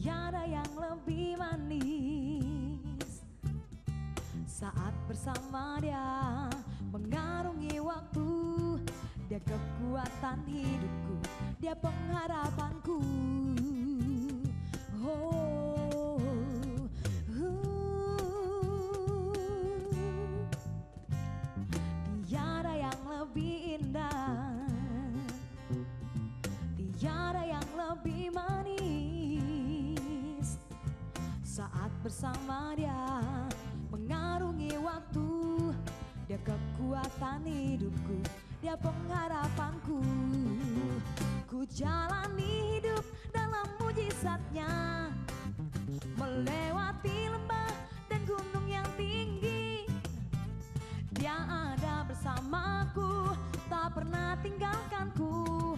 Tiada yang lebih manis saat bersama dia, mengarungi waktu. Dia kekuatan hidupku, dia pengharapanku. Oh, tiada yang lebih indah, tiada yang lebih manis saat bersama dia, mengarungi waktu. Dia kekuatan hidupku, dia pengharapanku. Ku jalani hidup dalam mujizatnya, melewati lembah dan gunung yang tinggi. Dia ada bersamaku, tak pernah tinggalkanku.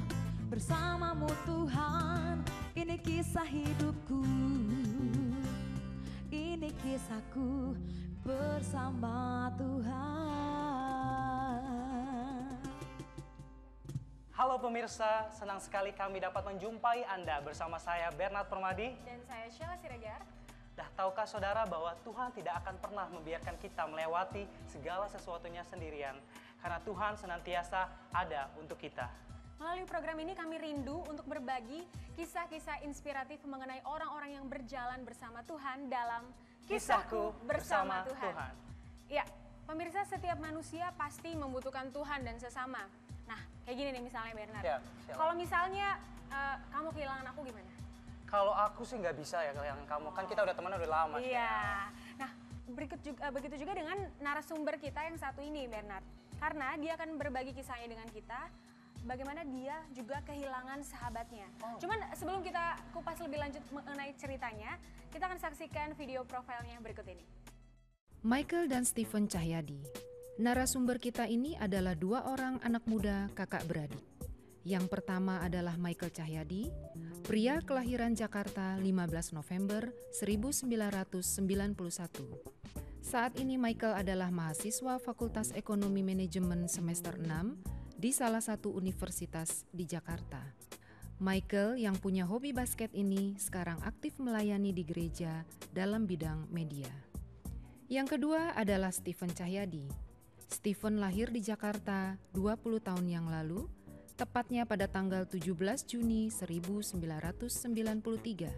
Bersamamu Tuhan, ini kisah hidupku. Ini kisahku bersama Tuhan. Halo pemirsa, senang sekali kami dapat menjumpai Anda bersama saya Bernard Permadi. Dan saya Sheila Siregar. Dah tahukah saudara bahwa Tuhan tidak akan pernah membiarkan kita melewati segala sesuatunya sendirian. Karena Tuhan senantiasa ada untuk kita. Melalui program ini kami rindu untuk berbagi kisah-kisah inspiratif mengenai orang-orang yang berjalan bersama Tuhan dalam Kisahku Bersama Tuhan. Ya, pemirsa, setiap manusia pasti membutuhkan Tuhan dan sesama. Nah, kayak gini nih misalnya Bernard. Ya, kalau misalnya kamu kehilangan aku gimana? Kalau aku sih nggak bisa ya kehilangan kamu, kan kita udah temenan udah lama. Iya. Nah, begitu juga dengan narasumber kita yang satu ini Bernard. Karena dia akan berbagi kisahnya dengan kita, bagaimana dia juga kehilangan sahabatnya. Cuman sebelum kita kupas lebih lanjut mengenai ceritanya, kita akan saksikan video profilnya berikut ini. Michael dan Stephen Cahyadi. Narasumber kita ini adalah dua orang anak muda kakak beradik. Yang pertama adalah Michael Cahyadi, pria kelahiran Jakarta 15 November 1991. Saat ini Michael adalah mahasiswa Fakultas Ekonomi Manajemen semester 6 di salah satu universitas di Jakarta. Michael yang punya hobi basket ini sekarang aktif melayani di gereja dalam bidang media. Yang kedua adalah Stephen Cahyadi. Stephen lahir di Jakarta 20 tahun yang lalu, tepatnya pada tanggal 17 Juni 1993.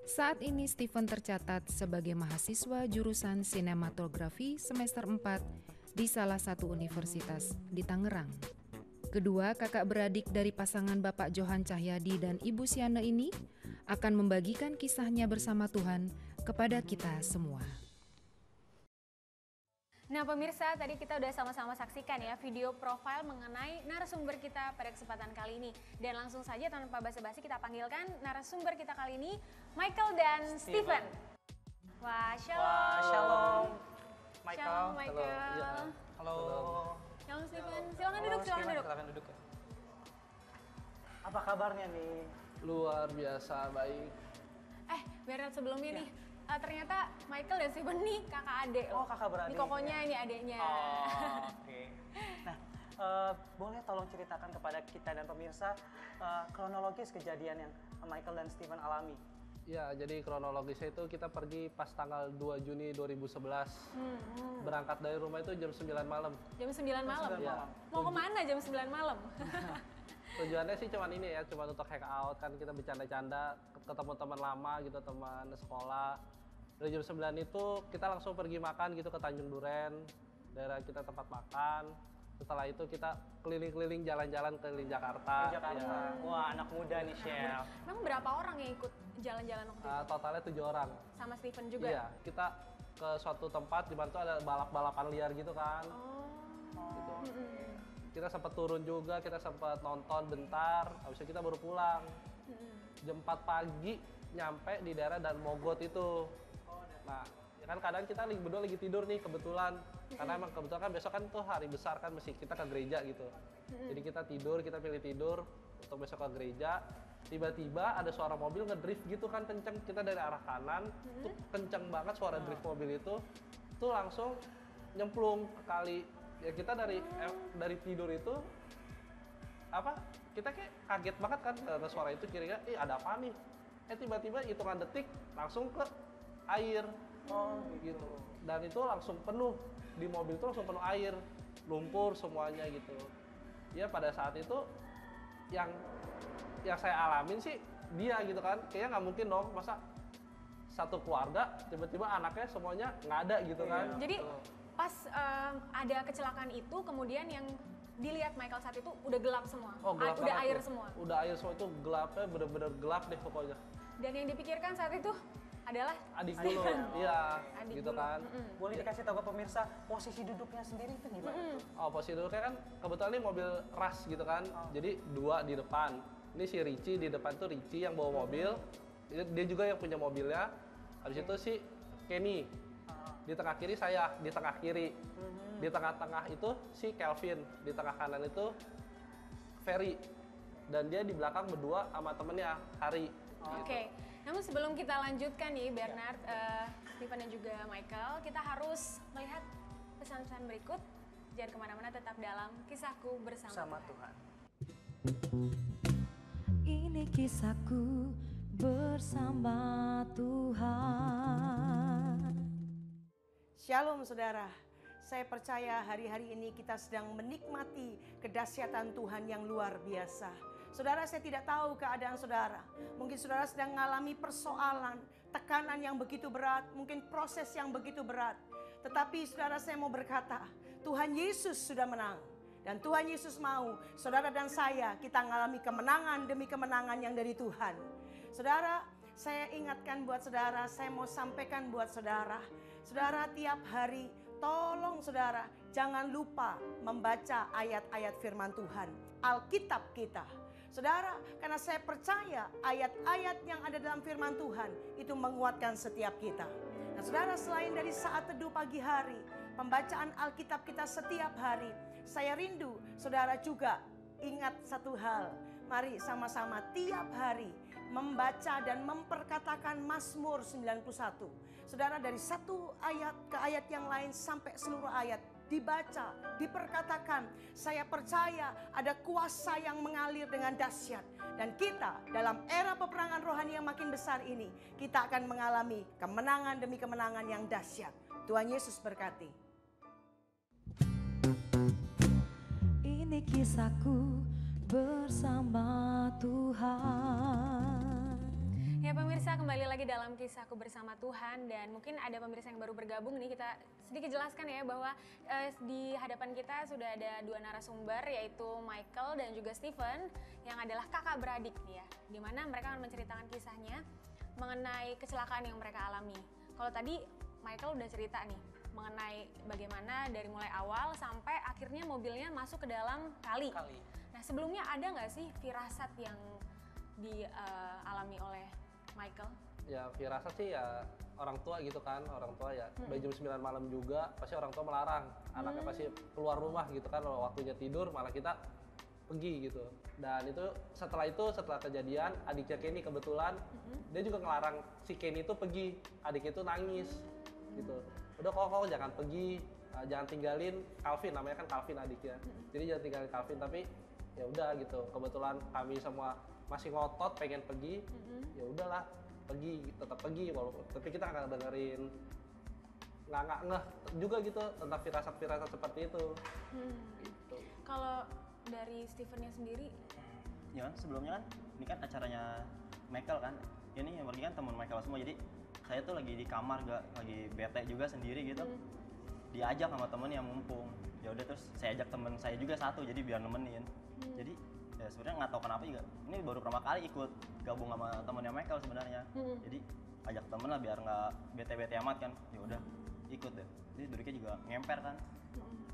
Saat ini Stephen tercatat sebagai mahasiswa jurusan sinematografi semester 4 di salah satu universitas di Tangerang. Kedua kakak beradik dari pasangan Bapak Johan Cahyadi dan Ibu Siana ini akan membagikan kisahnya bersama Tuhan kepada kita semua. Nah pemirsa, tadi kita udah sama-sama saksikan ya video profil mengenai narasumber kita pada kesempatan kali ini. Dan langsung saja tanpa basa-basi kita panggilkan narasumber kita kali ini, Michael dan Stephen. Wah, shalom. Wah, shalom. Michael. Shalom, Michael. Halo. Shalom, Stephen. Silakan duduk, silakan duduk. Silakan duduk. Apa kabarnya nih? Luar biasa baik. Bernard sebelumnya nih, ternyata Michael dan Stephen nih kakak adik loh. Oh, kakak beradik. Ini kokonya, ini adiknya. Oh, oke. Nah, boleh tolong ceritakan kepada kita dan pemirsa kronologis kejadian yang Michael dan Stephen alami? Ya, jadi kronologisnya itu kita pergi pas tanggal 2 Juni 2011. Berangkat dari rumah itu jam 9 malam. Jam 9 malam? Ya. Mau kemana jam 9 malam? Tujuannya sih cuma ini ya, cuma untuk hangout, kan kita bercanda-canda, ketemu teman lama gitu, teman sekolah. Dari jam 9 itu kita langsung pergi makan gitu ke Tanjung Duren, daerah kita tempat makan. Setelah itu kita keliling-keliling jalan-jalan keliling Jakarta. Jakarta. Ya. Wah, anak muda nih, Shell. Memang berapa orang yang ikut jalan-jalan waktu itu? Totalnya 7 orang. Sama Stephen juga? Iya, kita ke suatu tempat di mana tuh ada balap-balapan liar gitu kan. Gitu. Kita sempat turun juga, kita sempat nonton bentar, habis itu kita baru pulang. Jam 4 pagi nyampe di daerah Dan Mogot itu. Nah, ya kan kadang kita berdua lagi tidur nih kebetulan. Karena emang kebetulan kan besok kan tuh hari besar kan, mesti kita ke gereja gitu. Jadi kita tidur, kita pilih tidur untuk besok ke gereja. Tiba-tiba ada suara mobil ngedrift gitu kan kenceng, kita dari arah kanan, tuh kenceng banget suara drift mobil itu. Tuh langsung nyemplung ke kali. Ya kita dari tidur itu kita kayak kaget banget kan karena suara itu, kira-kira ada apa nih? Tiba-tiba hitungan detik langsung ke air. Oh gitu. Dan itu langsung penuh, di mobil itu langsung penuh air, lumpur semuanya gitu. Ya pada saat itu yang saya alamin sih dia gitu kan, kayaknya nggak mungkin dong masa satu keluarga tiba-tiba anaknya semuanya nggak ada gitu kan. Jadi pas ada kecelakaan itu, kemudian yang dilihat Michael saat itu udah gelap semua, Gelap udah banget air tuh. semua. Udah air semua, itu gelapnya bener-bener gelap deh pokoknya. Dan yang dipikirkan saat itu adalah Adik dulu, iya, Adik gitu dulu. kan. Boleh dikasih tahu ke pemirsa posisi duduknya sendiri itu gimana? Posisi duduknya kan kebetulan ini mobil rush gitu kan, jadi 2 di depan. Ini si Richie di depan tuh, Richie yang bawa mobil, dia juga yang punya mobilnya. Habis itu si Kenny, di tengah kiri saya, di tengah kiri. Di tengah-tengah itu si Kelvin, di tengah kanan itu Ferry. Dan dia di belakang berdua sama temennya, Hari. Oke. Namun sebelum kita lanjutkan nih Bernard, Stephen dan juga Michael, kita harus melihat pesan-pesan berikut. Jangan kemana-mana, tetap dalam Kisahku Bersama Sama Tuhan. Tuhan. Ini kisahku bersama Tuhan. Shalom saudara, saya percaya hari-hari ini kita sedang menikmati kedahsyatan Tuhan yang luar biasa. Saudara, saya tidak tahu keadaan saudara. Mungkin saudara sedang mengalami persoalan, tekanan yang begitu berat, mungkin proses yang begitu berat. Tetapi saudara, saya mau berkata, Tuhan Yesus sudah menang. Dan Tuhan Yesus mau saudara dan saya kita mengalami kemenangan demi kemenangan yang dari Tuhan. Saudara, saya ingatkan buat saudara, saya mau sampaikan buat saudara. Saudara, tiap hari tolong saudara jangan lupa membaca ayat-ayat firman Tuhan, Alkitab kita. Saudara, karena saya percaya ayat-ayat yang ada dalam firman Tuhan itu menguatkan setiap kita. Nah saudara, selain dari saat teduh pagi hari, pembacaan Alkitab kita setiap hari, saya rindu saudara juga ingat satu hal. Mari sama-sama tiap hari membaca dan memperkatakan Mazmur 91. Saudara, dari satu ayat ke ayat yang lain sampai seluruh ayat dibaca, diperkatakan. Saya percaya ada kuasa yang mengalir dengan dahsyat. Dan kita dalam era peperangan rohani yang makin besar ini, kita akan mengalami kemenangan demi kemenangan yang dahsyat. Tuhan Yesus berkati. Ini kisahku bersama Tuhan. Ya pemirsa, kembali lagi dalam Kisahku Bersama Tuhan. Dan mungkin ada pemirsa yang baru bergabung nih, kita sedikit jelaskan ya bahwa di hadapan kita sudah ada 2 narasumber, yaitu Michael dan juga Stephen, yang adalah kakak beradik nih ya, dimana mereka akan menceritakan kisahnya mengenai kecelakaan yang mereka alami. Kalau tadi Michael udah cerita nih mengenai bagaimana dari mulai awal sampai akhirnya mobilnya masuk ke dalam kali. Nah sebelumnya ada nggak sih firasat yang dialami oleh Michael? Ya firasat sih ya orang tua gitu kan, orang tua ya udah jam 9 malam juga pasti orang tua melarang anaknya pasti keluar rumah gitu kan, waktunya tidur malah kita pergi gitu. Dan setelah kejadian adiknya Kenny kebetulan dia juga ngelarang si Kenny itu pergi, adik itu nangis gitu. Udah kok jangan pergi, jangan tinggalin Calvin, namanya kan Calvin adiknya. Jadi jangan tinggalin Calvin, tapi ya udah gitu. Kebetulan kami semua masih ngotot pengen pergi, ya udahlah pergi, tetap pergi walaupun tapi kita nggak dengerin, nggak ngeh juga gitu tentang firasat-firasat seperti itu. Gitu. Kalau dari Stephen-nya sendiri? Ya kan sebelumnya kan ini kan acaranya Michael kan, ini yang pergi kan teman Michael semua, jadi saya tuh lagi di kamar lagi bete juga sendiri gitu, diajak sama temen yang mumpung, ya udah terus saya ajak temen saya juga satu jadi biar nemenin. Jadi ya sebenarnya nggak tahu kenapa juga ini baru pertama kali ikut gabung sama temennya Michael sebenarnya. Jadi ajak temen lah biar nggak bete-bete amat kan, ya udah ikut deh. Jadi duduknya juga ngemper kan,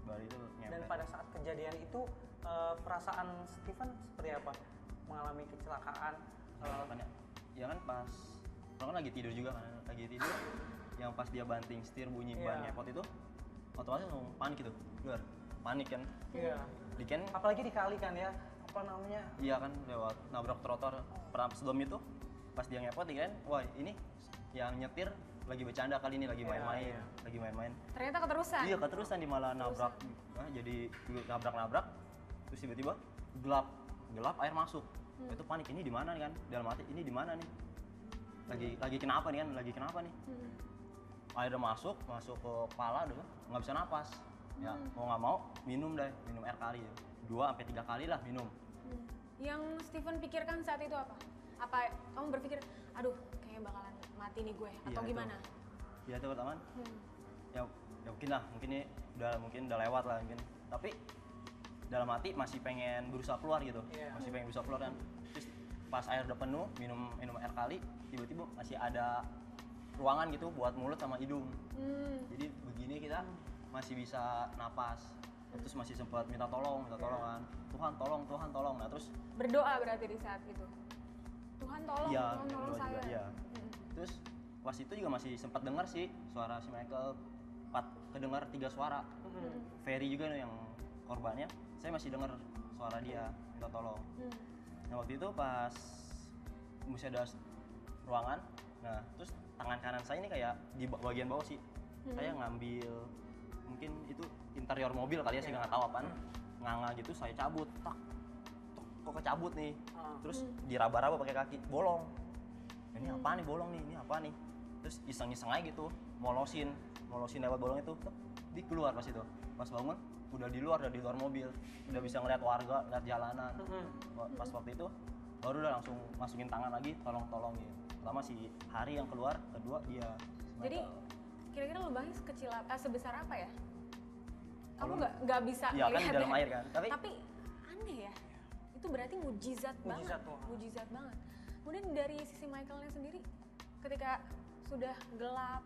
baru itu ngemper. Dan pada saat kejadian itu perasaan Stephen seperti apa? Mengalami kecelakaan? Ya kan pas orang kan lagi tidur juga kan, lagi tidur yang pas dia banting setir bunyi ban ngepot itu otomatis langsung panik gitu, luar panik kan. Iya. Diken Apalagi dikali kan ya, apa namanya? iya kan lewat nabrak trotoar. Sebelum itu pas dia ngepot diken, wah ini yang nyetir lagi bercanda kali ini, lagi main-main, lagi main-main. Ternyata keterusan? Iya keterusan, di malah nabrak, jadi nabrak-nabrak terus tiba-tiba gelap air masuk. Itu panik, ini di mana nih kan, dalam hati ini di mana nih, lagi kenapa nih kan, lagi kenapa nih. Air udah masuk ke kepala, udah nggak bisa napas. Ya mau nggak mau minum air kali ya. 2-3 kali lah minum. Yang Steven pikirkan saat itu apa? Apa kamu berpikir, aduh kayaknya bakalan mati nih gue, atau Iya, gimana? Ya itu pertama. Ya mungkin ini udah lewat lah mungkin. Tapi dalam hati masih pengen berusaha keluar gitu. Masih pengen berusaha keluar kan. Terus pas air udah penuh, minum air kali, tiba-tiba masih ada ruangan gitu buat mulut sama hidung. Jadi begini kita masih bisa napas. Terus masih sempat minta tolong kan. Tuhan tolong. Nah terus Berdoa berarti di saat itu. Tuhan tolong, ya, tolong berdoa saya. juga, iya. Terus pas itu juga masih sempat dengar sih suara si Michael, kedengar 3 suara. Ferry juga nih yang korbannya, saya masih dengar suara dia minta tolong. Nah waktu itu pas masih ada ruangan, nah terus tangan kanan saya ini kayak di bagian bawah sih, saya ngambil mungkin itu interior mobil kali ya, saya nggak tahu apaan, nganga gitu saya cabut, kok kecabut nih, terus diraba-raba pakai kaki, bolong. Ini apa nih bolong nih, ini apa nih? Terus iseng-iseng aja gitu, molosin lewat bolong itu, di keluar pas itu, pas bangun udah di luar mobil, udah bisa ngeliat warga, lihat jalanan. Pas waktu itu baru udah langsung masukin tangan lagi, tolongin. Pertama si Hari yang keluar, kedua dia. Jadi kira-kira lubangnya sebesar apa ya? Kamu nggak bisa ya, kan di melihat dalam air kan. Tapi aneh ya, itu berarti mujizat banget. Mujizat banget. Kemudian dari sisi Michaelnya sendiri, ketika sudah gelap,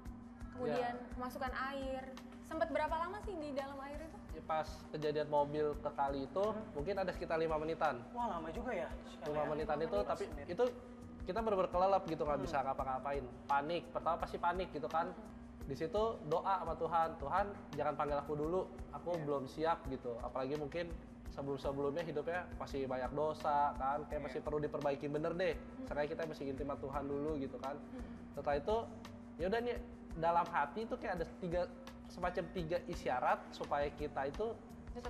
kemudian kemasukan air, sempat berapa lama sih di dalam air itu? Ya, pas kejadian mobil ke kali itu mungkin ada sekitar 5 menitan. Wah lama juga ya. 5 menitan itu, tapi itu kita bener-bener kelelep gitu, nggak bisa ngapa-ngapain. Panik, pertama pasti panik gitu kan. Di situ doa sama Tuhan jangan panggil aku dulu, aku belum siap gitu. Apalagi mungkin sebelumnya hidupnya masih banyak dosa kan, kayak masih perlu diperbaiki bener deh. Sekali kita masih intim sama Tuhan dulu gitu kan. Setelah itu ya udah nih, dalam hati itu kayak ada semacam 3 isyarat supaya kita itu,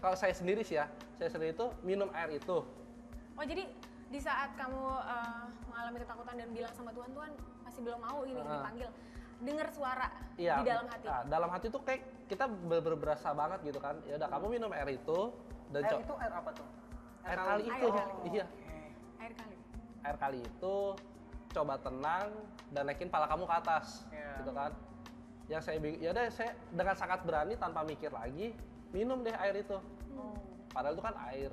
kalau saya sendiri sih ya, saya sendiri itu minum air itu. Oh jadi di saat kamu mengalami ketakutan dan bilang sama Tuhan masih belum mau ini dipanggil, dengar suara di dalam hati. Nah, dalam hati tuh kayak kita berasa banget gitu kan. Ya udah kamu minum air itu dan Air itu air apa tuh? air kali itu. Iya. Air kali itu coba tenang dan naikin pala kamu ke atas gitu kan. Yang saya dengan sangat berani tanpa mikir lagi minum deh air itu. Padahal itu kan air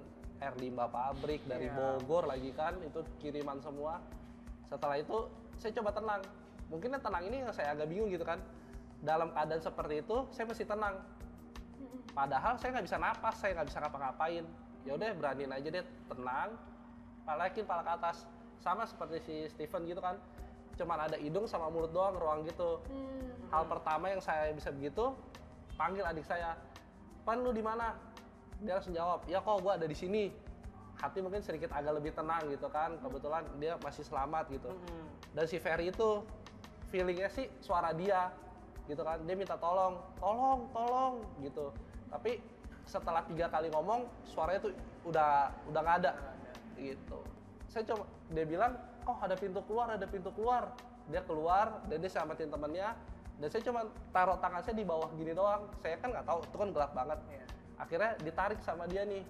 limbah pabrik dari Bogor lagi kan, itu kiriman semua. Setelah itu saya coba tenang. Mungkin yang tenang ini yang saya agak bingung gitu kan. Dalam keadaan seperti itu saya masih tenang. Padahal saya nggak bisa napas, saya nggak bisa ngapa-ngapain. Ya udah beraniin aja deh, tenang, palakin pala ke atas. Sama seperti si Steven gitu kan, cuman ada hidung sama mulut doang, ruang gitu. Hal pertama yang saya bisa begitu, panggil adik saya, "Pan, lu di mana?" Dia langsung jawab, "Ya kok, gua ada di sini." Hati mungkin sedikit agak lebih tenang gitu kan, kebetulan dia masih selamat gitu. Dan si Ferry itu feelingnya sih suara dia gitu kan, dia minta tolong gitu. Tapi setelah 3 kali ngomong, suaranya tuh udah nggak ada gitu. Dia bilang, "Oh ada pintu keluar." Dia keluar dan dia selamatin temennya. Dan saya cuma taruh tangan saya di bawah gini doang. Saya kan nggak tahu, itu kan gelap banget. Akhirnya ditarik sama dia nih.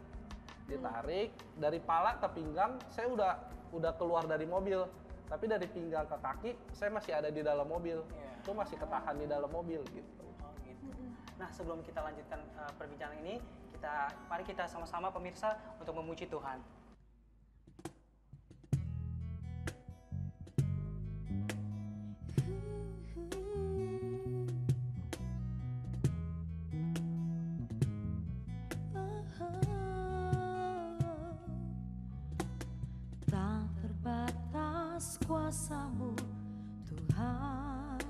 Ditarik dari pala ke pinggang, saya udah keluar dari mobil. Tapi dari pinggang ke kaki, saya masih ada di dalam mobil. Itu masih ketahan di dalam mobil gitu. Nah sebelum kita lanjutkan perbincangan ini, mari kita sama-sama pemirsa untuk memuji Tuhan. Tak terbatas kuasa-Mu Tuhan,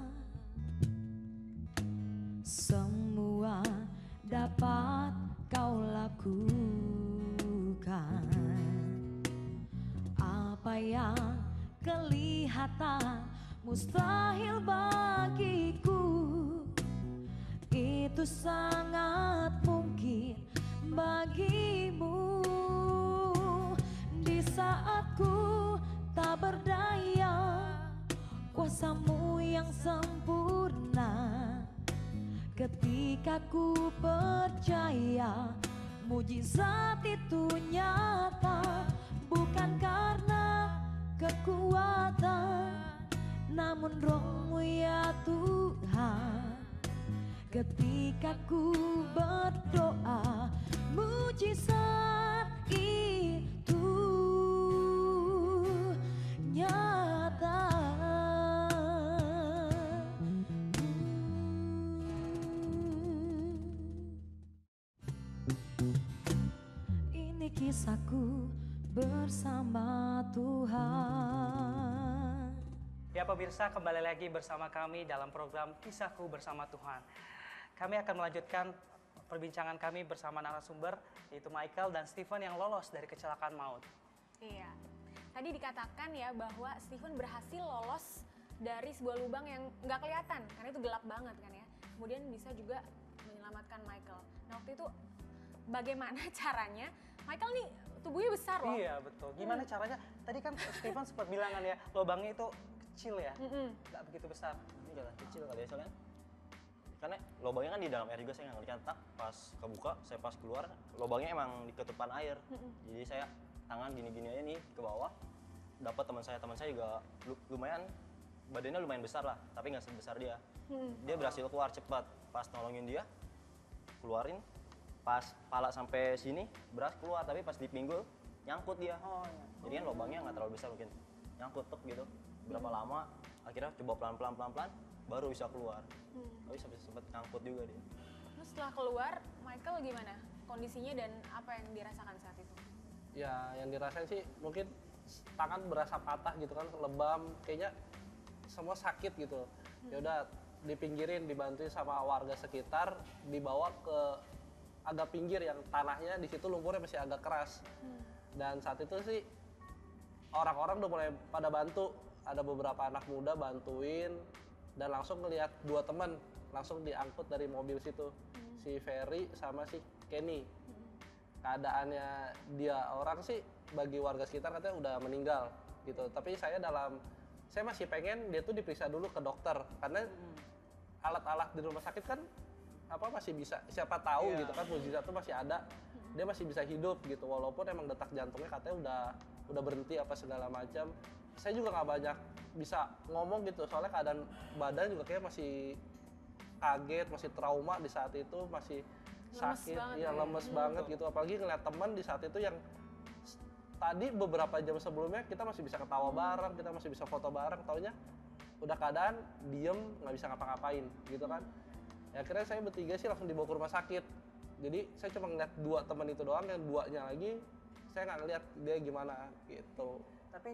semua dapat Kau lakukan. Apa yang kelihatan mustahil bagiku, itu sangat mungkin bagimu. Di bisa berdaya, kuasamu yang sempurna. Ketika ku percaya mujizat itu nyata, bukan karena kekuatan, namun Roh-Mu ya Tuhan. Ketika ku berdoa, mujizat itu nyata. Ini kisahku bersama Tuhan. Ya pemirsa, kembali lagi bersama kami dalam program Kisahku Bersama Tuhan. Kami akan melanjutkan perbincangan kami bersama narasumber, yaitu Michael dan Stephen yang lolos dari kecelakaan maut. Iya. Tadi dikatakan ya bahwa Stephen berhasil lolos dari sebuah lubang yang nggak kelihatan karena itu gelap banget kan ya. Kemudian bisa juga menyelamatkan Michael. Nah waktu itu bagaimana caranya? Michael nih tubuhnya besar loh. Iya betul. Gimana caranya? Tadi kan Stephen sempat bilang kan ya, lubangnya itu kecil ya, nggak begitu besar. Ini jalan kecil kali ya soalnya. Karena lubangnya kan di dalam air juga, saya nggak ngeliat. Tak pas kebuka, saya pas keluar, lubangnya emang di ketupan air. Jadi saya tangan gini-gini aja nih ke bawah. Dapat teman saya juga lumayan, badannya lumayan besar lah, tapi nggak sebesar dia. Dia berhasil keluar cepat. Pas nolongin dia, keluarin. Pas pala sampai sini beras keluar, tapi pas dipinggul nyangkut dia. Jadi kan lubangnya nggak terlalu besar, mungkin nyangkut tek gitu. Berapa lama? Akhirnya coba pelan-pelan baru bisa keluar. Tapi sempat nyangkut juga dia. Terus setelah keluar, Michael gimana kondisinya dan apa yang dirasakan saat itu? Ya yang dirasain sih mungkin tangan berasa patah gitu kan, lebam, kayaknya semua sakit gitu. Ya udah dipinggirin, dibantuin sama warga sekitar, dibawa ke agak pinggir yang tanahnya di situ lumpurnya masih agak keras. Dan saat itu sih orang-orang udah mulai pada bantu, ada beberapa anak muda bantuin dan langsung ngelihat dua teman langsung diangkut dari mobil situ, si Ferry sama si Kenny. Keadaannya dia orang sih bagi warga sekitar katanya udah meninggal gitu, tapi saya masih pengen dia tuh diperiksa dulu ke dokter karena alat-alat di rumah sakit kan apa masih bisa, siapa tahu gitu kan, mujizat tuh masih ada, dia masih bisa hidup gitu walaupun emang detak jantungnya katanya udah berhenti apa segala macam. Saya juga nggak banyak bisa ngomong gitu soalnya keadaan badan juga kayak masih kaget, masih trauma di saat itu, masih sakit, lemes banget gitu. Apalagi ngeliat teman di saat itu yang tadi beberapa jam sebelumnya kita masih bisa ketawa bareng, kita masih bisa foto bareng, taunya udah keadaan diem nggak bisa ngapa-ngapain gitu kan. Ya akhirnya saya bertiga sih langsung dibawa ke rumah sakit. Jadi saya cuma ngeliat dua teman itu doang, yang duanya lagi saya nggak ngeliat dia gimana gitu. Tapi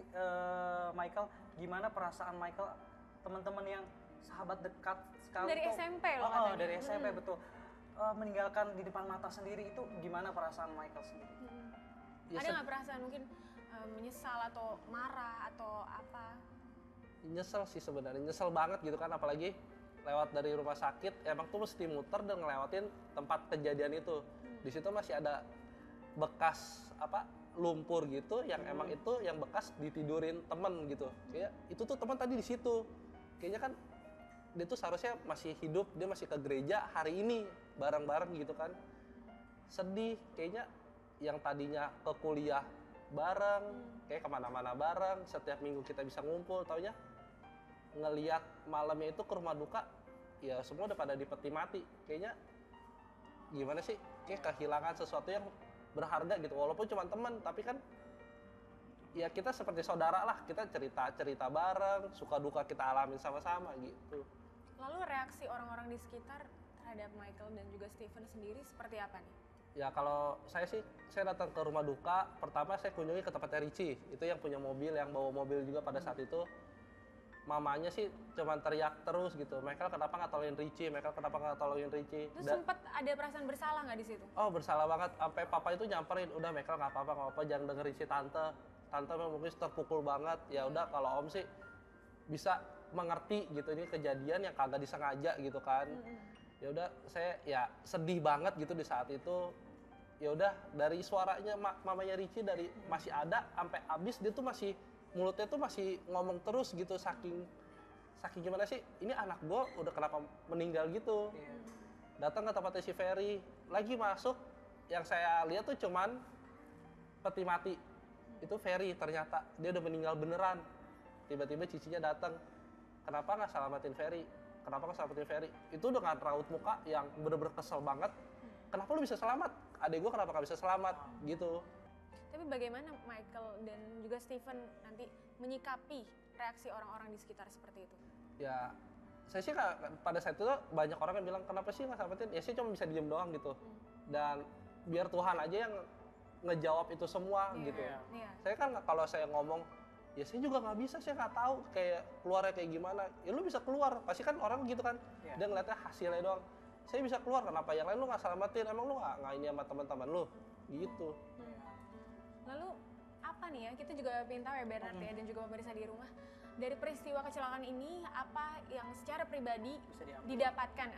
Michael, gimana perasaan Michael, teman-teman yang sahabat dekat sekali Dari tuh, SMP loh katanya. dari SMP betul, meninggalkan di depan mata sendiri, itu gimana perasaan Michael sendiri? Ya, Ada nggak perasaan mungkin menyesal atau marah atau apa? Nyesel sih sebenarnya, nyesel banget gitu kan, apalagi lewat dari rumah sakit emang tuh mesti muter dan ngelewatin tempat kejadian itu. Di situ masih ada bekas apa lumpur gitu yang emang itu yang bekas ditidurin temen gitu. Kayak itu tuh teman tadi di situ. Kayaknya kan dia tuh seharusnya masih hidup, dia masih ke gereja hari ini bareng-bareng gitu kan. Sedih kayaknya, yang tadinya ke kuliah bareng, kayak kemana-mana bareng, setiap minggu kita bisa ngumpul, taunya ngelihat malamnya itu ke rumah duka, ya semua udah pada di peti mati. Kayaknya gimana sih, kayak kehilangan sesuatu yang berharga gitu, walaupun cuma teman, tapi kan ya kita seperti saudara lah, kita cerita bareng, suka duka kita alamin sama-sama gitu. Lalu reaksi orang-orang di sekitar terhadap Michael dan juga Stephen sendiri seperti apa nih? Ya kalau saya sih, saya datang ke rumah duka, pertama saya kunjungi ke tempatnya Richie, itu yang punya mobil, yang bawa mobil juga pada saat itu. Mamanya sih cuman teriak terus gitu, Michael kenapa nggak tolongin Richie, Michael kenapa nggak tolongin Richie. Terus sempat ada perasaan bersalah nggak di situ? Oh bersalah banget, sampai papa itu nyamperin, udah Michael nggak apa-apa, jangan dengerin si tante mungkin terpukul banget. Ya udah kalau om sih bisa mengerti gitu, ini kejadian yang kagak disengaja gitu kan. Ya udah saya ya sedih banget gitu di saat itu. Ya udah dari suaranya mamanya Richie dari masih ada sampai habis dia tuh masih mulutnya tuh masih ngomong terus gitu, saking gimana sih, ini anak gue udah kenapa meninggal gitu. Datang ke tempatnya si Ferry, lagi masuk, yang saya lihat tuh cuman peti mati. Itu Ferry, ternyata dia udah meninggal beneran. Tiba-tiba cicinya datang, kenapa nggak selamatin Ferry? Kenapa nggak selamatin Ferry? Itu dengan raut muka yang bener-bener kesel banget. Kenapa lu bisa selamat? Adek gue kenapa nggak bisa selamat? Gitu. Tapi bagaimana Michael dan juga Stephen nanti menyikapi reaksi orang-orang di sekitar seperti itu? Ya, saya sih pada saat itu banyak orang yang bilang, kenapa sih nggak selamatin? Ya saya cuma bisa diem doang gitu. Dan biar Tuhan aja yang ngejawab itu semua gitu. Saya kan kalau saya ngomong, ya saya juga nggak bisa, saya nggak tahu kayak keluarnya kayak gimana. Ya lu bisa keluar, pasti kan orang gitu kan. Dia ngeliatnya hasilnya doang. Saya bisa keluar, kenapa yang lain lu nggak selamatin? Emang lu nggak ini sama teman-teman lu? Gitu. Lalu apa nih ya, kita juga pengen tahu ya Bernard ya, dan juga pemirsa di rumah, dari peristiwa kecelakaan ini apa yang secara pribadi didapatkan,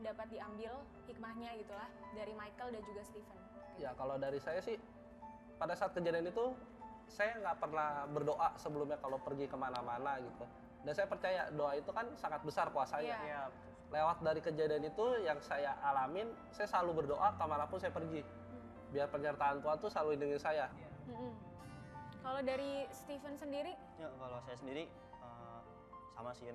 dapat diambil hikmahnya gitulah dari Michael dan juga Stephen? Ya kalau dari saya sih, pada saat kejadian itu saya nggak pernah berdoa sebelumnya kalau pergi kemana-mana gitu. Dan saya percaya doa itu kan sangat besar kuasanya. Lewat dari kejadian itu yang saya alamin, saya selalu berdoa kemanapun saya pergi. Biar penyertaan Tuhan tuh selalu lindungi saya. Kalau dari Stephen sendiri? Ya kalau saya sendiri sama sih,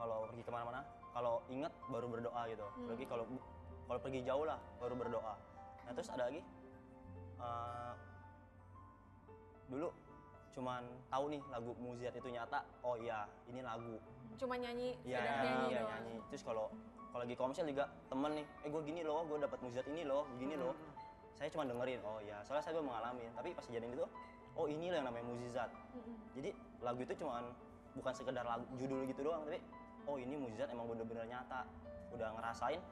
kalau pergi kemana-mana, kalau inget baru berdoa gitu. Apalagi kalau pergi jauh lah baru berdoa. Nah terus ada lagi, dulu cuman tahu nih lagu Mukjizat itu nyata, oh iya ini lagu. Cuma nyanyi, nyanyi doang. Nyanyi. Terus kalau lagi komsel juga temen nih, gue gini loh, gue dapat mukjizat ini loh, begini loh. Saya cuma dengerin, oh iya, soalnya saya belum mengalami. Tapi pas kejadian itu, oh ini loh yang namanya mukjizat. Jadi lagu itu cuman bukan sekedar lagu judul gitu doang, tapi oh ini mukjizat emang bener-bener nyata. Udah ngerasain,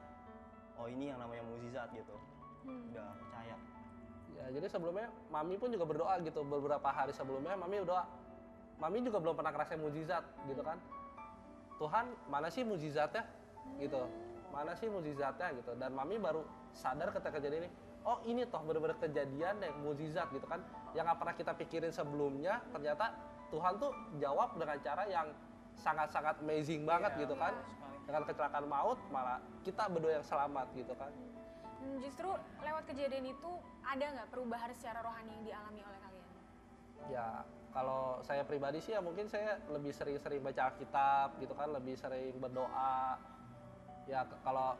oh ini yang namanya mukjizat gitu. Udah percaya. Ya jadi sebelumnya Mami pun juga berdoa gitu, beberapa hari sebelumnya Mami berdoa. Mami juga belum pernah ngerasain mukjizat gitu kan. Tuhan, mana sih mukjizatnya gitu. Mana sih mukjizatnya gitu. Dan Mami baru sadar ketika kejadian ini, oh ini toh bener-bener kejadian yang mukjizat gitu kan. Yang gak pernah kita pikirin sebelumnya, ternyata Tuhan tuh jawab dengan cara yang sangat-sangat amazing banget gitu kan. Dengan kecelakaan maut malah kita berdua yang selamat gitu kan. Justru lewat kejadian itu ada nggak perubahan secara rohani yang dialami oleh kalian? Ya kalau saya pribadi sih ya mungkin saya lebih sering-sering baca Alkitab gitu kan, lebih sering berdoa. Ya kalau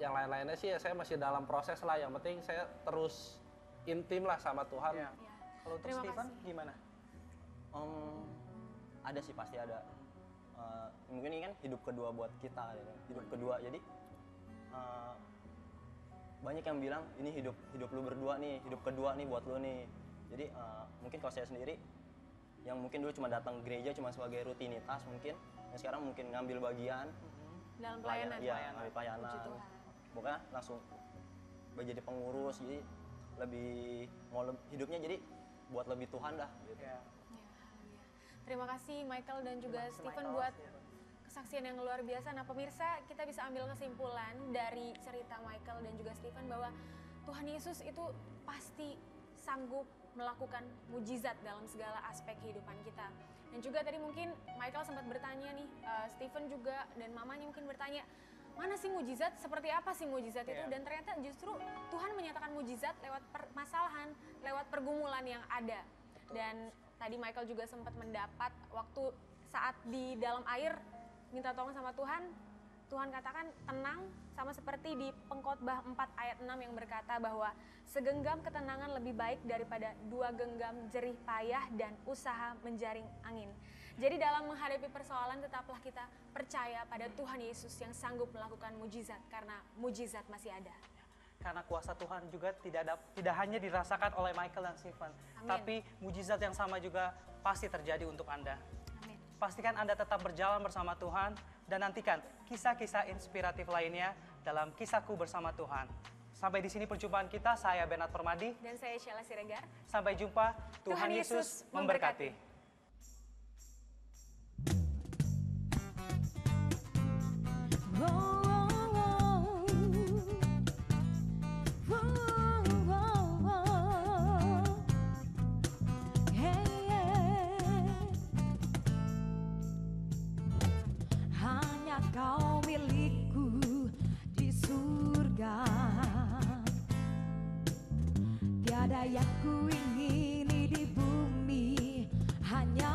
yang lain-lainnya sih ya saya masih dalam proses lah, yang penting saya terus intim lah sama Tuhan. Kalau untuk Stephen gimana? Ada sih, pasti ada. Mungkin ini kan hidup kedua buat kita, hidup kedua. Jadi banyak yang bilang ini hidup lu berdua nih, hidup kedua nih buat lu nih. Jadi mungkin kalau saya sendiri yang mungkin dulu cuma datang gereja cuma sebagai rutinitas mungkin, yang sekarang mungkin ngambil bagian dalam pelayanan. Iya, ngambil pelayanan. Pokoknya langsung jadi pengurus, jadi lebih mau hidupnya jadi buat lebih Tuhan dah gitu. Terima kasih Michael dan juga Stephen buat kesaksian yang luar biasa. Nah pemirsa, kita bisa ambil kesimpulan dari cerita Michael dan juga Stephen bahwa Tuhan Yesus itu pasti sanggup melakukan mujizat dalam segala aspek kehidupan kita. Dan juga tadi mungkin Michael sempat bertanya nih, Stephen juga dan mamanya mungkin bertanya, mana sih mujizat, seperti apa sih mujizat itu? Dan ternyata justru Tuhan menyatakan mujizat lewat permasalahan, lewat pergumulan yang ada. Dan tadi Michael juga sempat mendapat waktu saat di dalam air minta tolong sama Tuhan, Tuhan katakan tenang, sama seperti di Pengkhotbah 4 ayat 6 yang berkata bahwa segenggam ketenangan lebih baik daripada 2 genggam jerih payah dan usaha menjaring angin. Jadi dalam menghadapi persoalan tetaplah kita percaya pada Tuhan Yesus yang sanggup melakukan mujizat, karena mujizat masih ada. Karena kuasa Tuhan juga tidak hanya dirasakan oleh Michael dan Stephen, tapi mujizat yang sama juga pasti terjadi untuk Anda. Pastikan Anda tetap berjalan bersama Tuhan dan nantikan kisah-kisah inspiratif lainnya dalam Kisahku Bersama Tuhan. Sampai di sini perjumpaan kita, saya Bernard Permadi. Dan saya Sheila Siregar. Sampai jumpa, Tuhan Yesus memberkati. Kau milikku di surga. Tiada yang ku ingini di bumi, hanya